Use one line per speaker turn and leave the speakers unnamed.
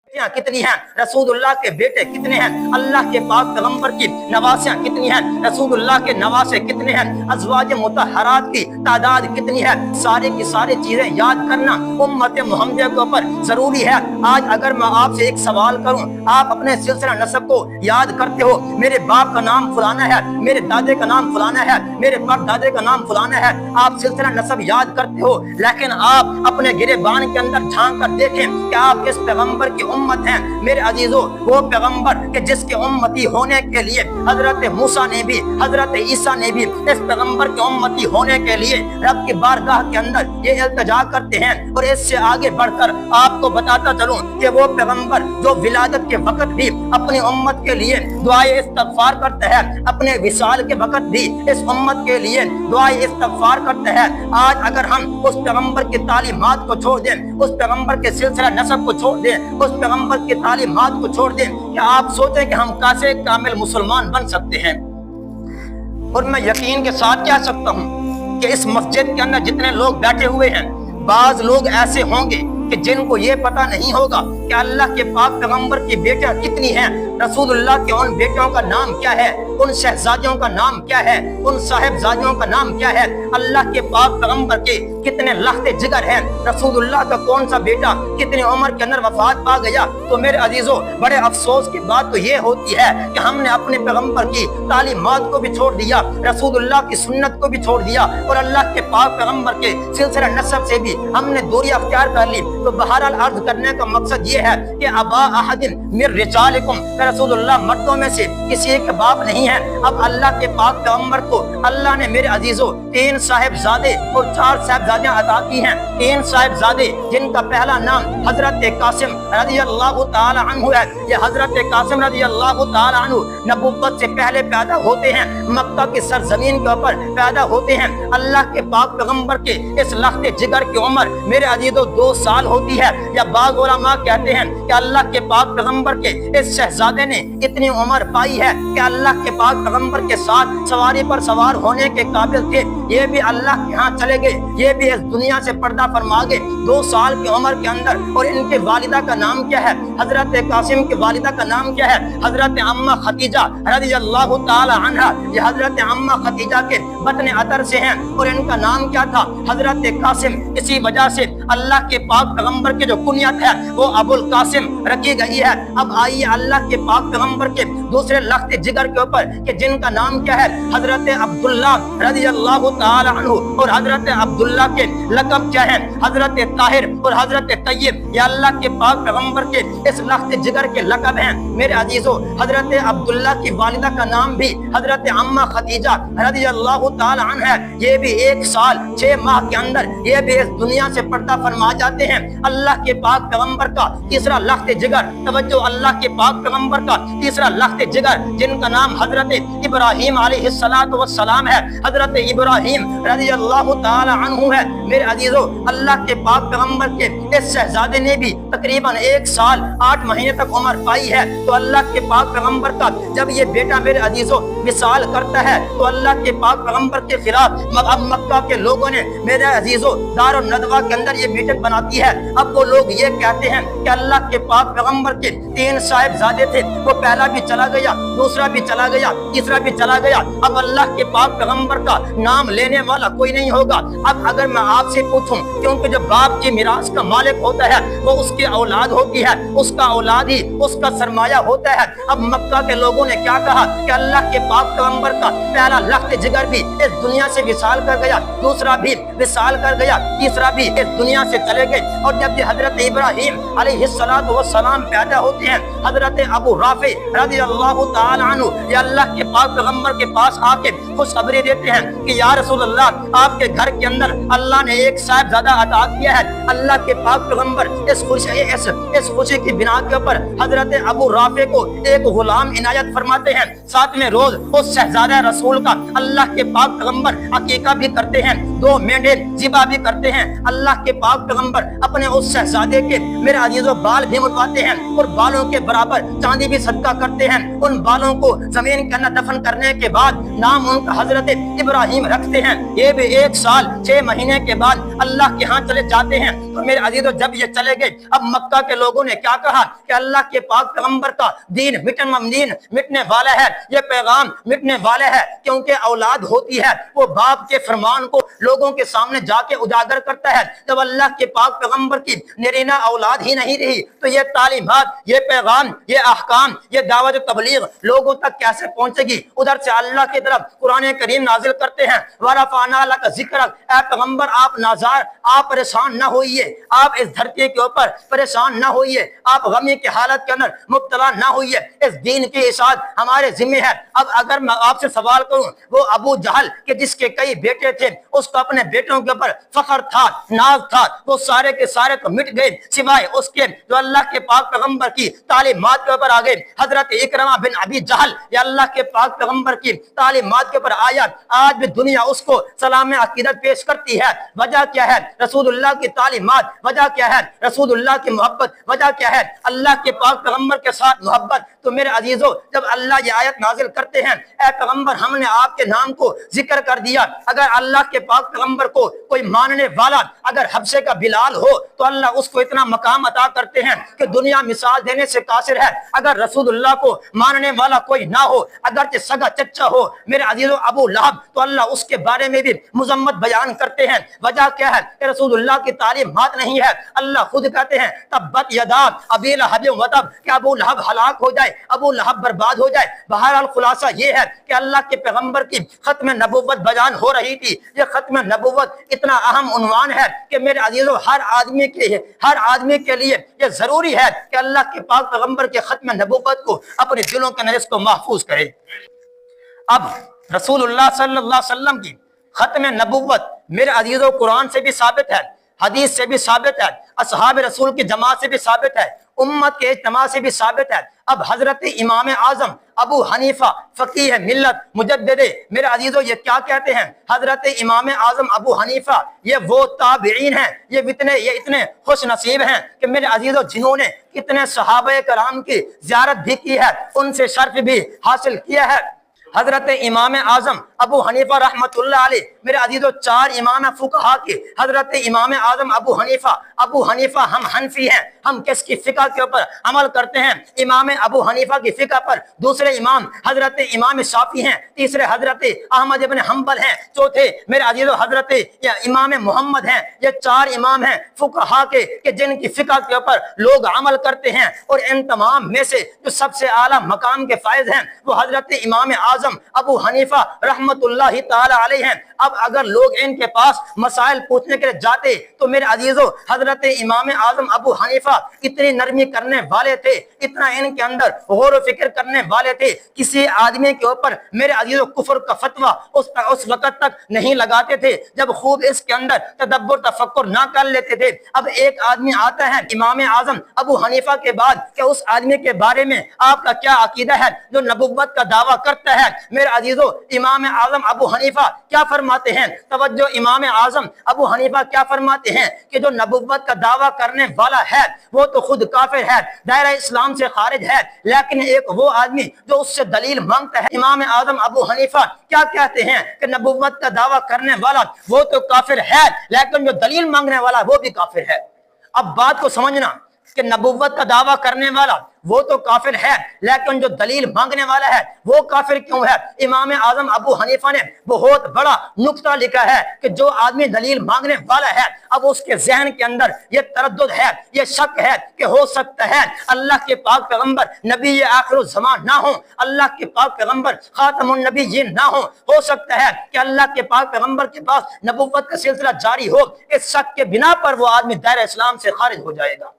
कितनी हैं, रसूलुल्लाह के बेटे कितने हैं, अल्लाह के पाक पैगंबर की नवासियां कितनी हैं, रसूलुल्लाह के नवासे कितने हैं, अज़वाज मुतहहरात की तादाद कितनी है, सारी की सारी चीजें याद करना उम्मत मुहम्मदिया के ऊपर जरूरी है। आज अगर मैं आपसे एक सवाल करूं, आप अपने सिलसिला नसब को याद करते हो, मेरे बाप का नाम फलाना है, मेरे दादे का नाम फलाना है, मेरे बाप दादे का नाम फलाना है, आप सिलसिला नसब याद करते हो, लेकिन आप अपने गिरेबान के अंदर झांक कर देखें कि आप किस पैगंबर की उम्मत हैं। मेरे अजीजों, वो पैगंबर कि जिसके उम्मती होने के लिए हजरत मूसा ने भी, हजरत ईसा ने भी इस पैगंबर के उम्मती होने के लिए रब की बारगाह के अंदर ये इल्तिजा करते हैं। और इससे आगे बढ़कर आपको बताता चलूं कि वो पैगंबर जो विलादत के वक्त भी अपनी उम्मत के लिए दुआए इस्तगफार करता है, अपने विसाल के वक्त भी इस उम्मत के लिए दुआए इस्तगफार करता है। आज अगर हम उस पैगंबर की तालीमात को छोड़ दें, उस पैगंबर के सिलसिला नसब को छोड़ दें, उस पैगंबर की तालीमात को छोड़ दें, क्या आप सोचें कि हम कैसे कामिल मुसलमान बन सकते हैं? और मैं यकीन के साथ कह सकता हूं कि इस मस्जिद के अंदर जितने लोग बैठे हुए हैं, बाज लोग ऐसे होंगे कि जिनको ये पता नहीं होगा कि अल्लाह के पाक पैगंबर की बेटियां कितनी हैं, रसूलुल्लाह के उन बेटियों का नाम क्या है, उन शहजादियों का नाम क्या है, उन साहिबजादियों का नाम क्या है, अल्लाह के पाक पैगंबर के कितने लख्ते जिगर हैं, रसूलुल्लाह का कौन सा बेटा कितनी उम्र के अंदर वफात पा गया। तो मेरे अजीजों, बड़े अफसोस की बात तो ये होती है कि हमने अपने पैगंबर की तालीमात को भी छोड़ दिया, रसूलुल्लाह की सुन्नत को भी छोड़ दिया, और अल्लाह के पाक पैगंबर के सिलसिला नसब से भी हमने दूरी अख्तियार कर ली। तो बहरहाल अर्ज करने का मकसद ये है कि अबा अहदिन मिर रिजालिकुम, रसूलुल्लाह मर्दों में से किसी एक बाप नहीं है। अब अल्लाह के पाक पैगंबर को अल्लाह ने मेरे अजीजों 3 साहिबजादे और 4 साहिबजादियां अता की हैं। 3 साहिबजादे जिनका पहला नाम हजरत कासिम रज़ियल्लाहु ताला अन्हु है। ये हजरत कासिम रज़ियल्लाहु ताला अन्हु नबुव्वत से पहले पैदा होते हैं, मक्का की सरजमीन के ऊपर पैदा होते हैं। अल्लाह के पाक पैगंबर के इस लख्ते जिगर की उम्र मेरे अजीजों 2 साल होती है। या बाज़ उलमा कहते हैं कि अल्लाह के पाक पैगंबर के इस शहजादे ने इतनी उम्र पाई है कि अल्लाह के पाक पैगंबर के साथ सवारी पर सवार होने के काबिल थे। ये भी अल्लाह के यहाँ चले गए, ये भी इस दुनिया से पर्दा फरमा गए 2 साल की उम्र के अंदर। और इनके वालिदा का नाम क्या है? हजरत कासिम की वालिदा का नाम क्या है? हजरत अम्मा खतीजा रज़ियल्लाहु ताला अन्हा। ये हजरत अम्मा खतीजा के बतन अतर से हैं। और इनका नाम क्या था? हजरत कासिम। इसी वजह से अल्लाह के पाक पैगंबर के जो कुनियत है वो अबुल कासिम रखी गई है। अब आइए अल्लाह के पाक पैगंबर के दूसरे लख्ते जिगर के ऊपर कि जिनका नाम क्या है? हजरत अब्दुल्ला रज़ियल्लाहु ताला अन्हु। और हजरत अब्दुल्ला के लक़ब क्या है? हजरत ताहिर और हजरत तय्यब। ये अल्लाह के पाक पैगंबर के इस लख्ते जिगर के लक़ब हैं। मेरे अजीजों, हजरत अब्दुल्ला की वालिदा का नाम भी हजरत अम्मा खतीजा रज़ियल्लाहु ताला अन्हा है। ये भी 1 साल 6 माह के अंदर ये भी इस दुनिया से पर्दा फरमा जाते हैं। अल्लाह के पाक पैगंबर का तीसरा लख्ते जिगर, तवज्जो, अल्लाह के पाक पैगंबर का तीसरा लख्ते जिगर जिनका नाम हजरत इब्राहीम अलैहिस्सलातु वस्सलाम है। हजरत इब्राहीम रज़ियल्लाहु ताला अन्हु है। मेरे अजीजों, अल्लाह के पाक पैगंबर के इस शहजादे ने भी तकरीबन 1 साल 8 महीने तक उम्र पाई है। तो अल्लाह के पाक पैगंबर का जब ये बेटा मेरे अजीजों विसाल करता है तो अल्लाह के पाक पैगंबर के खिलाफ अब मक्का के लोगों ने मेरे अजीजों दारुन नदवा के अंदर ये मीटिंग बनाती है। अब वो लोग ये कहते हैं कि अल्लाह के पाक पैगंबर के 3 साहिबजादे थे, वो पहला भी चला गया, दूसरा भी चला गया, तीसरा भी चला गया। अब अल्लाह के पाक पैगंबर का नाम लेने वाला कोई नहीं होगा। अब अगर मैं आपसे पूछूं, क्योंकि जो बाप की मिरास का मालिक होता है वो उसकी औलाद होती है, उसका औलाद ही उसका सरमाया होता है। अब मक्का के लोगों ने क्या कहा कि अल्लाह के पाक पैगंबर का पहला लख्त जिगर भी इस दुनिया से विसाल कर गया, दूसरा भी विसाल कर गया, तीसरा भी इस दुनिया से चले गए। और जब हजरत इब्राहीम अलैहिस्सलातु वस्सलाम पैदा होते हैं, हजरत अबू राफी रज़ियल्लाहु ताला अन्हु ये अल्लाह के पाक पैगंबर के पास आके खुशखबरी देते हैं कि या रसूल अल्लाह, आपके घर के अंदर अल्लाह ने एक साहिबजादा अता किया है। अल्लाह के पाक पैगंबर इस खुशी की बिना के ऊपर हजरत अबू राफी को एक गुलाम इनायत फरमाते हैं। साथ में रोज उस शहजादा रसूल का अल्लाह के पाक पैगंबर अकीका भी करते हैं। 2 मेंढे ज़िबा भी करते हैं। अल्लाह के पाक पैगंबर अपने उस शहजादे के मेरे अजीजों बाल भी मुड़वाते हैं और बालों के बराबर चांदी भी सदका करते हैं। उन बालों को जमीन के अंदर दफन करने के बाद नाम उनका हजरत इब्राहिम रखते हैं। ये भी 1 साल 6 महीने के बाद अल्लाह के यहाँ चले जाते हैं। तो मेरे अजीजों जब ये चले गए, अब मक्का के लोगों ने क्या कहा कि अल्लाह के पाक पैगंबर का दीन मिटने वाला है, ये पैगाम मिटने वाला है, क्योंकि औलाद होती है वो बाप के फरमान को लोगों के सामने जाके उजागर करता है। जब अल्लाह के पाक पैगंबर की नरीना औलाद ही नहीं रही तो ये तालीमात, ये पैगाम, ये अहकाम, ये दावत तबलीग लोगों तक कैसे पहुंचेगी। उधर से अल्लाह की तरफ कुरान करीम नाजिल करते हैं, वरफ़अना लका ज़िक्रक, ऐ पैगंबर आप नाज़ार, आप परेशान ना होइए, आप इस धरती के ऊपर परेशान ना होइए, आप गमी की हालत के अंदर मुब्तला ना होइए, इस दीन की इशाअत हमारे जिम्मे है। अब अगर मैं आपसे सवाल करूं, वो अबू जहल के जिसके कई बेटे थे, उसको अपने बेटों के ऊपर फख्र था, नाज था, वो सारे के सारे तो मिट गए, सिवाय उसके जो अल्लाह के पाक पैगंबर की तालीमात के ऊपर आ गए। हजरत इकरमा बिन अबी जहल या अल्लाह के पाक पैगंबर की तालीमात के ऊपर आया, आज भी दुनिया उसको सलाम अकीदत पेश करती है। वजह क्या है? रसूलुल्लाह की तालीमात। वजह क्या है? रसूलुल्लाह की मोहब्बत। वजह क्या है? अल्लाह के पाक पैगंबर के साथ मोहब्बत। तो मेरे अजीजों, जब अल्लाह ये आयत नाजिल करते हैं, ऐ पैगंबर हमने आपके नाम को जिक्र कर दिया, अगर अल्लाह के पाक पैगंबर को कोई मानने वाला अगर हबशे का बिलाल हो तो अल्लाह उसको इतना मकाम अता करते हैं कि दुनिया मिसाल देने से कासिर है। अगर रसूलुल्लाह को मानने वाला कोई ना हो, अगर सगा चच्चा हो मेरे अजीजों अबू लहब, तो अल्लाह उसके बारे में भी मुजम्मत बयान करते हैं। वजह क्या है? कि रसूलुल्लाह की तालीमात नहीं है। अल्लाह खुद कहते हैं तब्बत यदा अबी लहब व तब, कि अबू लहब हलाक हो जाए, अबू लहब बर्बाद हो जाए। बहरहाल खुलासा ये है कि अल्लाह के पैगंबर की खत्म नबुव्वत बयान हो रही थी। ये खत्म नबुव्वत इतना अहम उन्वान है कि मेरे अजीजों हर आदमी के लिए ये जरूरी है कि अल्लाह के पाक पैगंबर के खत्म नबुव्वत को अपने दिलों के अंदर इसको महफूज करे। अब रसूलुल्लाह सल्लल्लाहु अलैहि वसल्लम की खत्म नबुव्वत मेरे अजीजों कुरान से भी साबित है, हदीस से भी साबित है, असहाब रसूल की जमात से भी साबित है, उम्मत के इज्तिमा से भी साबित है। अब हजरत इमाम आजम अबू हनीफा फकीह मिल्लत मुजद्दिद मेरे अजीजों ये क्या कहते हैं? हजरत इमाम आजम अबू हनीफा ये वो ताबीईन हैं, ये इतने खुश नसीब हैं कि मेरे अजीजों जिन्होंने कितने सहाबा कराम की ज़ियारत भी की है, उनसे शर्फ भी हासिल किया है। हजरत इमाम आजम अबू हनीफा रहमतुल्लाह अलैह मेरे अजीजों 4 इमाम फुकहा के हजरत इमाम आजम अबू हनीफा हम हनफी हैं, हम किसकी फिका के ऊपर अमल करते हैं? इमाम अबू हनीफा की फिका पर। दूसरे इमाम हजरत इमाम शाफी हैं, तीसरे हजरत अहमद इब्न हंबल हैं, चौथे मेरे अजीजों हजरत इमाम मोहम्मद हैं। ये 4 इमाम हैं फुकहा के जिनकी फिका के ऊपर लोग अमल करते हैं, और इन तमाम में से जो सबसे आला मकाम के फायज हैं वो हजरत इमाम आजम अबू हनीफा रहमतुल्लाहि ताला अलैह हैं। अब अगर लोग इनके पास मसाइल पूछने के लिए जाते तो मेरे अजीजों हजरत इमाम आजम अबू हनीफा इतनी नरमी करने वाले थे, इतना इनके अंदर गौर व फिक्र करने वाले थे, किसी आदमी के ऊपर मेरे अजीजों कुफर का फतवा उस वक्त तक नहीं लगाते थे जब खूब इसके अंदर तदब्बुर तफक्कुर ना कर लेते थे। अब एक आदमी आता है इमाम आजम अबू हनीफा के बाद, क्या उस आदमी के बारे में आपका क्या अकीदा है जो नबुव्वत का दावा करता है? मेरे अजीजों इमाम आजम अबू हनीफा क्या फरमाते हैं? तवज्जो, इमाम आजम अबू हनीफा क्या फरमाते हैं कि जो नबुव्वत का दावा करने वाला है वो तो खुद काफिर है, दायरा इस्लाम से खारिज है, लेकिन एक वो आदमी जो उससे दलील मांगता है। इमाम आजम अबू हनीफा क्या कहते हैं कि नबुव्वत का दावा करने वाला वो तो काफिर है, लेकिन जो दलील मांगने वाला वो भी काफिर है। अब बात को समझना कि नबुव्वत का दावा करने वाला वो तो काफिर है, लेकिन जो दलील मांगने वाला है वो काफिर क्यों है? इमाम आजम अबू हनीफा ने बहुत बड़ा नुक्ता लिखा है कि जो आदमी दलील मांगने वाला है, अब उसके जहन के अंदर ये तरद्दुद है, ये शक है कि हो सकता है अल्लाह के पाक पैगंबर नबी आखिर ज़मान ना हो, अल्लाह के पाक पैगंबर खातमुन नबीयीन ना हो सकता है कि अल्लाह के पाक पैगंबर के पास नबुव्वत का सिलसिला जारी हो। इस शक के बिना पर वो आदमी दायरा इस्लाम से खारिज हो जाएगा।